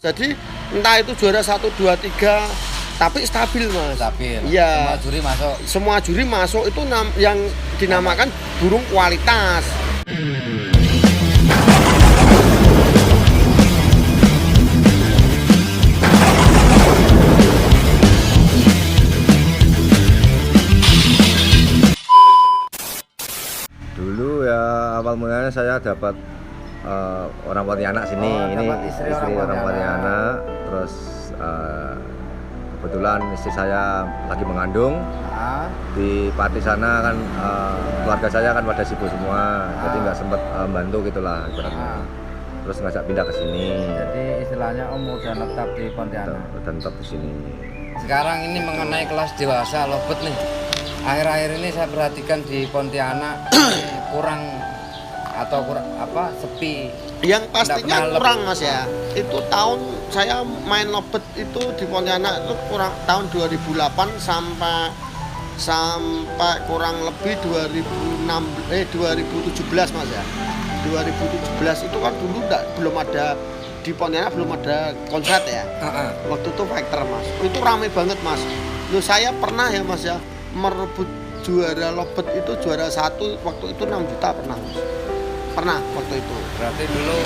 Jadi entah itu juara 1, 2, 3 tapi stabil mas. Stabil. Iya. Semua juri masuk. Semua juri masuk itu yang dinamakan burung kualitas. Dulu ya awal mulanya saya dapat orang Pontianak sini. Ini istri orang Pontianak. Terus kebetulan istri saya lagi mengandung. Di Pati sana kan keluarga saya kan pada sibuk semua, jadi nggak sempat bantu gitulah. Terus ngajak pindah ke sini. Jadi istilahnya Om udah netap di Pontianak. Udah netap di sini. Sekarang ini mengenai kelas dewasa lobet nih. Akhir-akhir ini saya perhatikan di Pontianak kurang sepi. Yang pastinya kurang mas ya. Itu tahun saya main lobet itu di Pontianak itu kurang tahun 2008 sampai kurang lebih 2017 mas ya. 2017 itu kan dulu belum ada di Pontianak, belum ada konslet ya. Waktu itu Factor mas. Itu rame banget mas. Loh, saya pernah ya mas ya merebut juara lobet itu juara 1 waktu itu 6 juta pernah mas. Pernah waktu itu. Berarti dulu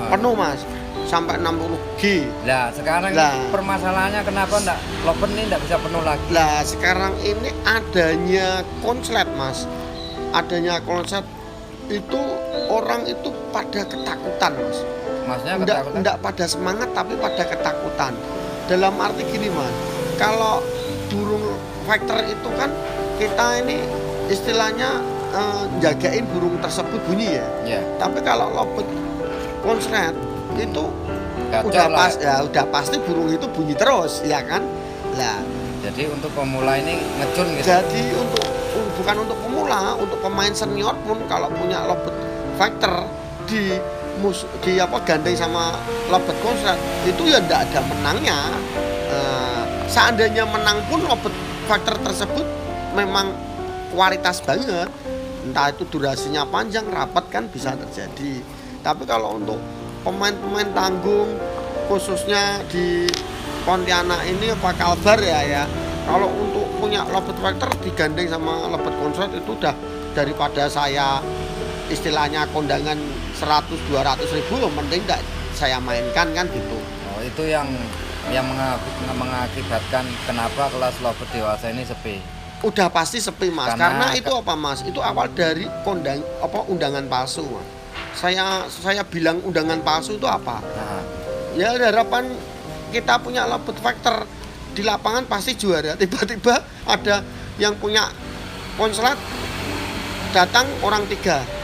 penuh mas, sampai 60G. Lah sekarang permasalahannya kenapa lobet ini enggak bisa penuh lagi? Lah sekarang ini adanya konslet mas, adanya konslet itu orang itu pada ketakutan mas. Maksudnya ketakutan? Enggak pada semangat tapi pada ketakutan. Dalam arti gini mas, kalau burung Factor itu kan kita ini istilahnya jagain burung tersebut bunyi ya. Yeah. Tapi kalau lobet konslet itu udah pasti burung itu bunyi terus ya kan. Lah. Jadi untuk pemula ini ngecun gitu. Jadi bukan untuk pemula, untuk pemain senior pun kalau punya lobet Factor gandeng sama lobet konslet itu ya enggak ada menangnya. Seandainya menang pun lobet Factor tersebut memang kualitas banget. Entah itu durasinya panjang, rapat kan bisa terjadi. Tapi kalau untuk pemain-pemain tanggung khususnya di Pontianak ini apa Kalbar ya. Kalau untuk punya lobet Factor digandeng sama lobet konslet itu udah daripada saya istilahnya kondangan 100-200 ribu yang penting enggak saya mainkan kan gitu. Oh, itu yang mengakibatkan kenapa kelas lobet dewasa ini sepi. Udah pasti sepi mas, karena itu apa mas? Itu awal dari undangan palsu mas. Saya bilang undangan palsu itu apa? Ya harapan kita punya lobet Factor di lapangan pasti juara. Tiba-tiba ada yang punya konslet datang orang 3.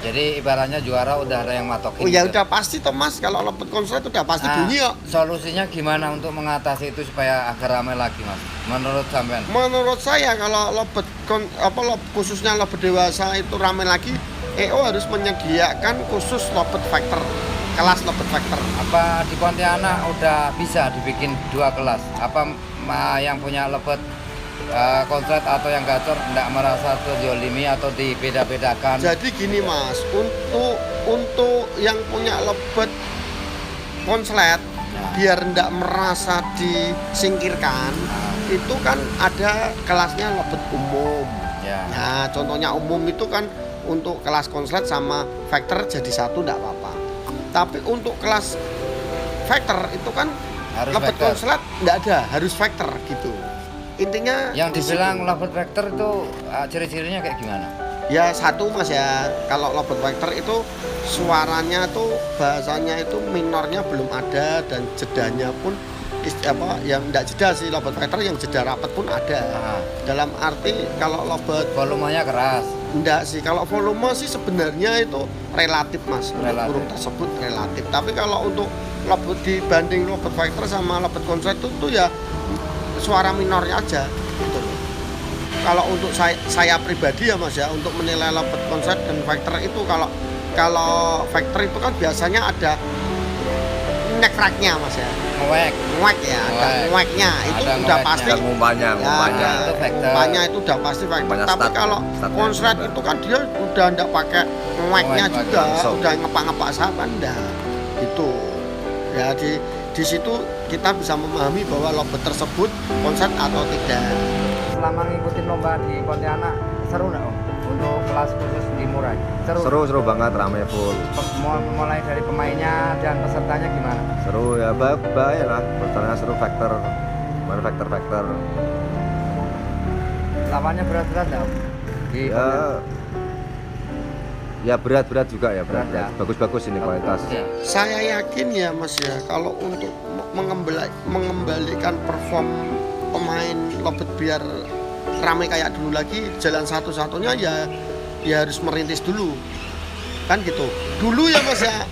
Jadi ibaratnya juara udah ada yang matokin. Oh ya udah pasti toh mas, kalau lobet konslet udah pasti bunyi kok. Solusinya gimana untuk mengatasi itu supaya agak ramai lagi mas? Menurut sampean? Menurut saya kalau lobet khususnya lobet dewasa itu ramai lagi, EO harus menyediakan khusus lobet Factor, kelas lobet Factor. Apa di Pontianak udah bisa dibikin 2 kelas? Apa yang punya lobet konslet atau yang gacor enggak merasa terzolimi atau dibeda-bedakan? Jadi gini mas, untuk yang punya lobet konslet biar enggak merasa disingkirkan, itu kan ada kelasnya lobet umum. Nah contohnya umum itu kan untuk kelas konslet sama Factor jadi satu enggak apa-apa. Tapi untuk kelas Factor itu kan harus lobet konslet enggak ada, harus Factor gitu. Intinya yang dibilang lobet Factor itu ciri-cirinya kayak gimana? Ya satu mas ya, kalau lobet Factor itu suaranya tuh bahasanya itu minornya belum ada dan jedanya pun yang enggak jeda sih lobet Factor, yang jeda rapat pun ada. Dalam arti kalau lobet volumenya keras. Enggak sih, kalau volume sih sebenarnya itu relatif mas, untuk burung tersebut relatif. Tapi kalau untuk lobet dibanding lobet Factor sama lobet konslet itu ya suara minornya aja gitu. Kalau untuk saya pribadi ya mas ya, untuk menilai lobet konslet dan Factor itu kalau Factor itu kan biasanya ada ngekraknya mas ya, ngewek ya, ada ngeweknya itu udah pasti umpannya itu udah pasti Factor. Tapi kalau konslet itu kan dia udah nggak pakai ngeweknya Ngewek, juga langsung. udah ngepak-ngepak sapan dah gitu ya. Di situ kita bisa memahami bahwa lobet tersebut konslet atau tidak. Selama ngikutin lomba di Pontianak seru nggak Om? Untuk kelas khusus di Murai Seru banget, rame full. Mulai dari pemainnya dan pesertanya gimana? Seru ya, baik lah. Pertanyaan seru faktor Lawannya berat-berat nggak Om? Di Pontianak? Ya berat juga ya, berat. Berat ya. Bagus ini kualitas. Ya. Saya yakin ya Mas ya, kalau untuk mengembalikan perform pemain lobet biar ramai kayak dulu lagi, jalan satu-satunya ya harus merintis dulu kan gitu dulu ya Mas ya.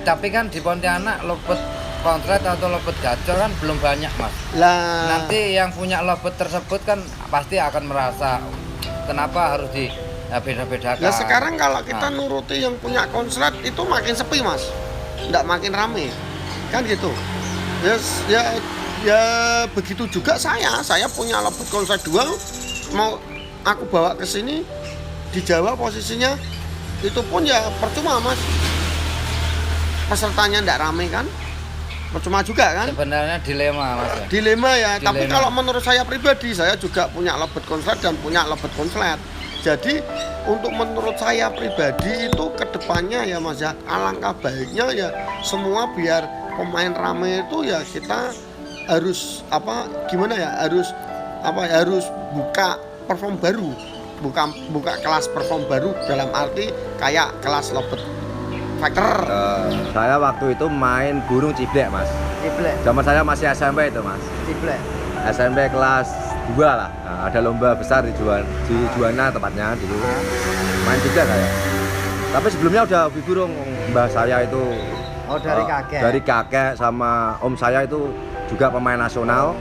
Tapi kan di Pontianak lobet konslet atau lobet gacor kan belum banyak Mas. Lah Nanti yang punya lobet tersebut kan pasti akan merasa kenapa harus beda-bedakan. Lah sekarang kalau kita Nah. nuruti yang punya konslet itu makin sepi Mas, nggak makin rame kan gitu. Ya begitu juga saya punya lobet konslet 2 mau aku bawa ke sini di Jawa posisinya itu pun ya percuma Mas, pesertanya nggak rame kan, percuma juga kan. Sebenarnya dilema Mas ya. Dilema ya, tapi Dilema. kalau menurut saya pribadi, saya juga punya lobet konslet dan punya lobet konslet. Jadi untuk menurut saya pribadi itu kedepannya ya Mas ya, alangkah baiknya ya semua biar pemain rame itu ya kita harus harus buka perform baru, buka kelas perform baru dalam arti kayak kelas lobet fighter. Saya waktu itu main burung ciblek Mas. Ciblek, Zaman saya masih SMP itu Mas. ciblek. SMP kelas 2 lah. Nah, ada lomba besar di Juwana tepatnya dulu. Main juga saya. Tapi sebelumnya udah hobi burung. Mbah saya itu Oh dari kakek. dari kakek sama om saya itu juga pemain nasional.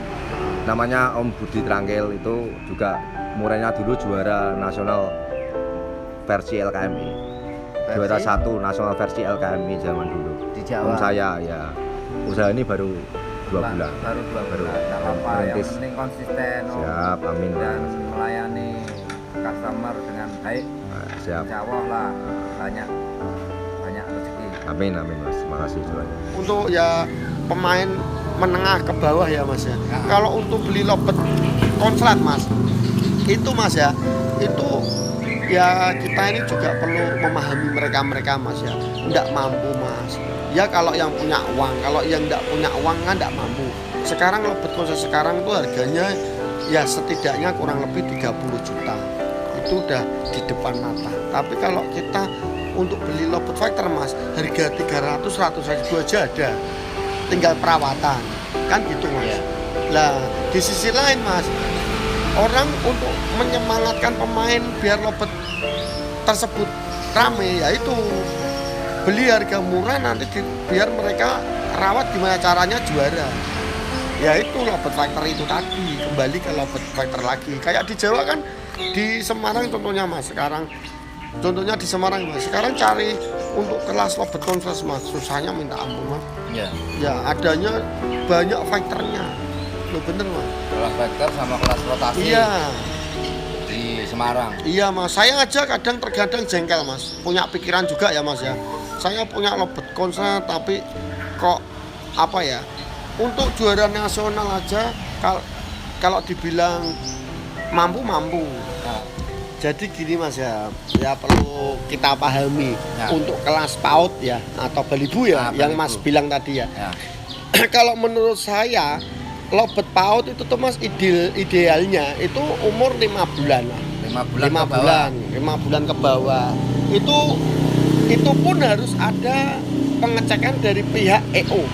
Namanya Om Budi Trangkil, itu juga murainya dulu juara nasional versi LKMI. Juara 1 nasional versi LKMI zaman dulu. Di Jawa. Om saya ya. Usaha ini baru 2 bulan. Baru 2 Baru. bulan. Tak apa, yang Merintis. penting konsisten Om. Siap, amin. Dan Mas. melayani customer dengan baik. Nah, siap. Insya Allah lah banyak rezeki. Amin Mas. Makasih doanya. Untuk ya pemain menengah ke bawah ya Mas ya. Kalau untuk beli lobet konslet Mas, itu Mas ya, itu ya kita ini juga perlu memahami mereka Mas ya. Nggak mampu Mas. Ya kalau yang punya uang, kalau yang nggak punya uang kan nggak mampu. Sekarang lobet konslet sekarang tuh harganya ya setidaknya kurang lebih 30 juta. Itu udah di depan mata. Tapi kalau kita untuk beli lobet fighter Mas, harga 300-100 ribu aja ada, tinggal perawatan kan gitu Mas. Iya. Lah di sisi lain Mas, orang untuk menyemangatkan pemain biar lobet tersebut rame, yaitu beli harga murah nanti biar mereka rawat gimana caranya juara. Ya itu lobet fighter itu tadi, kembali ke lobet fighter lagi. Kayak di Jawa kan, di Semarang contohnya Mas, contohnya di Semarang Mas, sekarang cari untuk kelas lobet konslet Mas, susahnya minta ampun Mas. Iya. Ya adanya banyak fighternya, lo bener Mas. Kelas vektor sama kelas rotasi Iya, di Semarang. iya Mas. Saya aja terkadang jengkel Mas, punya pikiran juga ya Mas ya. Saya punya lobet konslet tapi kok apa ya? Untuk juara nasional aja kalau dibilang mampu. Nah, Jadi gini Mas ya perlu kita pahami Ya. untuk kelas PAUD ya atau balibu ya, yang balibu. Mas bilang tadi ya. ya. Kalau menurut saya lobet PAUD itu tuh Mas idealnya itu umur 5 bulan. 5 bulan 5 ke bawah. bulan, 5 bulan ke bawah. Itu pun harus ada pengecekan dari pihak EO.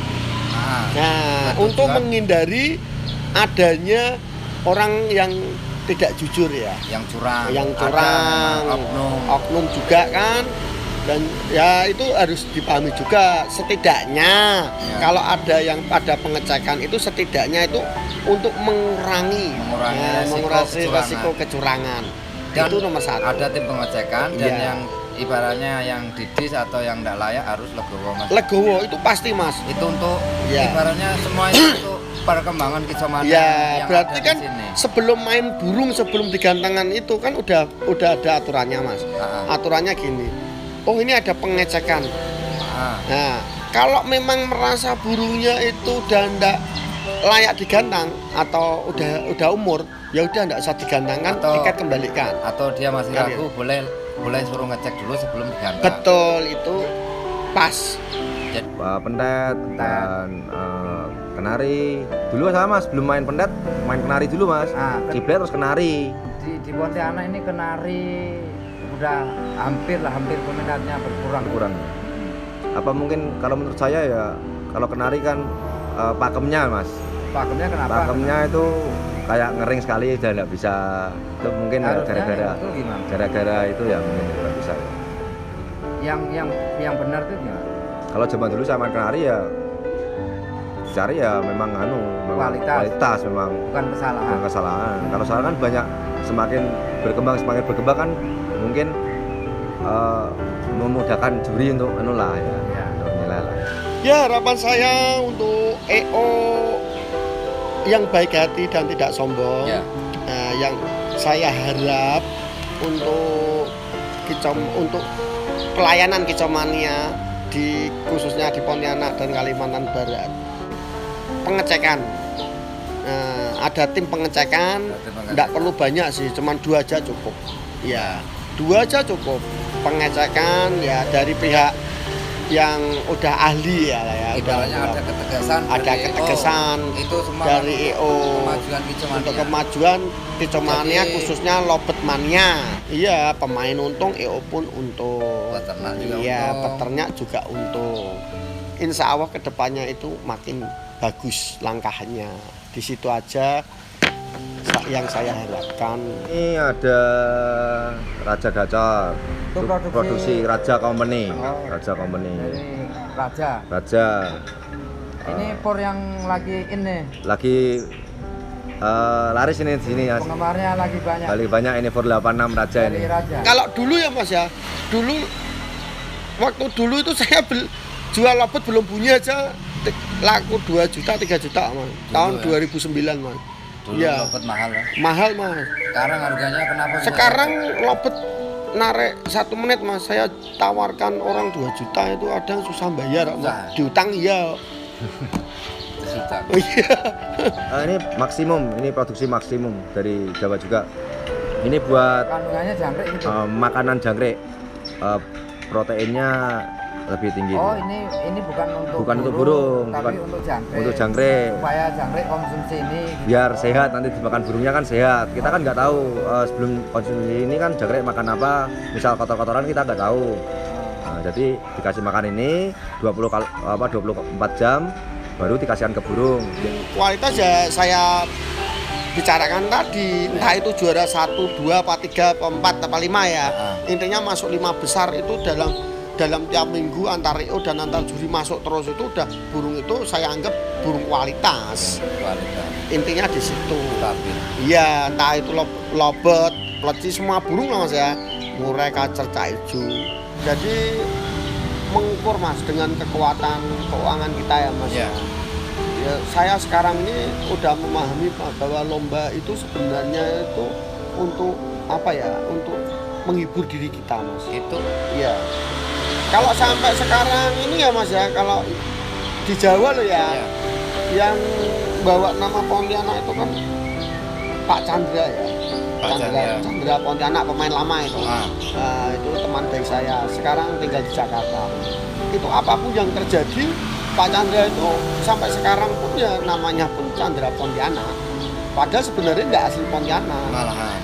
Nah, betul untuk juga. menghindari adanya orang yang tidak jujur ya, yang curang, yang ada memang oknum juga kan, dan ya itu harus dipahami juga. Setidaknya Ya. kalau ada yang pada pengecekan itu setidaknya itu untuk mengurangi resiko kecurangan. Dan Itu nomor 1. ada tim pengecekan dan Iya. yang ibaratnya yang didis atau yang tidak layak harus legowo Mas. Legowo itu pasti Mas. Itu untuk Iya. ibaratnya semuanya untuk perkembangan kecamatan Ya, yang berarti ada kan di sini. sebelum main burung, sebelum digantangan itu kan udah ada aturannya Mas. Ah. Aturannya gini, oh ini ada pengecekan. Nah, kalau memang merasa burungnya itu udah ndak layak digantang atau udah umur, ya udah ndak usah digantangkan, tiket kembalikan. Atau dia masih ragu, boleh suruh ngecek dulu sebelum digantang. Betul, itu pas. Pendet dan kenari. Dulu sama Mas, belum main pendet, main kenari dulu Mas. Ciblet terus kenari. Di Pontianak ini kenari udah hampir peminatnya berkurang. Apa mungkin kalau menurut saya ya, kalau kenari kan pakemnya Mas. Pakemnya kenapa? Pakemnya itu kayak ngering sekali dan nggak bisa. Itu mungkin gara-gara itu ya mungkin nggak bisa. Yang benar itu gimana? Kalau zaman dulu sama kenari ya cari ya memang kualitas memang bukan kesalahan. Kalau salah kan banyak, semakin berkembang kan mungkin memudahkan juri untuk untuk nilai lah. Ya, harapan saya untuk EO yang baik hati dan tidak sombong. Ya. Yang saya harap untuk pelayanan Kicomania khususnya di Pontianak dan Kalimantan Barat. Pengecekan. Ada tim pengecekan, tidak perlu banyak sih, cuman 2 aja cukup. Ya, 2 aja cukup. Pengecekan ya dari pihak yang udah ahli ya lah ya. Ibaratnya ada ketegasan itu semua dari EO untuk kemajuan Kicomania, khususnya Lobet Mania. Iya, pemain untung, EO pun untung. Peternak juga peternak juga untung. Insya Allah kedepannya itu makin bagus langkahnya. Di situ aja yang saya harapkan. Ini ada Raja Gacor. Itu produksi Raja Company. Raja. Ini por yang lagi laris ini di sini ya. Penggemarnya lagi banyak ini for 86 Raja ini. Raja. Kalau dulu ya Mas ya, waktu dulu itu saya jual lobet belum punya aja laku 2 juta 3 juta Mas. Tahun 2009 Mas. Dulu ya. lobet mahal ya. Mahal Mas. Sekarang harganya kenapa? Sekarang lobet narik 1 menit Mas, saya tawarkan orang 2 juta itu ada yang susah bayar Mas. Diutang iya. Oh iya. Ini maksimum, ini produksi maksimum dari Jawa juga. Ini buat kandungannya jangkrik gitu. Makanan jangkrik. Proteinnya lebih tinggi. Oh, ini bukan untuk burung, tapi untuk jangkrik. Untuk jangkrik. Supaya jangkrik konsumsi ini biar sehat, nanti dimakan burungnya kan sehat. Kita kan nggak tahu sebelum konsumsi ini kan jangkrik makan apa. Misal kotor-kotoran kita nggak tahu. Nah, jadi dikasih makan ini 24 jam baru dikasihkan ke burung. Kualitas ya saya bicarakan tadi, entah itu juara 1, 2, 3, 4, 5 ya. Intinya masuk 5 besar itu dalam tiap minggu antar EO dan antar juri masuk terus itu udah burung itu saya anggap burung kualitas. Intinya di situ. Iya, entah itu lobet, pleci, semua burung lah Mas ya. Murai, kacer, cak ijo. Jadi mengukur Mas dengan kekuatan keuangan kita ya Mas. Ya, saya sekarang ini udah memahami bahwa lomba itu sebenarnya itu untuk apa ya? Untuk menghibur diri kita Mas. Itu. Iya. Kalau sampai sekarang ini ya Mas ya, kalau di Jawa loh ya, yang bawa nama Pontianak itu kan Pak Chandra ya. Chandra Pontianak, pemain lama itu. Itu teman baik saya. Sekarang tinggal di Jakarta. Itu apapun yang terjadi, Pak Chandra itu sampai sekarang pun ya namanya pun Chandra Pontianak. Padahal sebenarnya nggak asli Pontianak.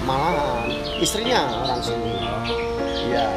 Malahan istrinya orang sini. Iya.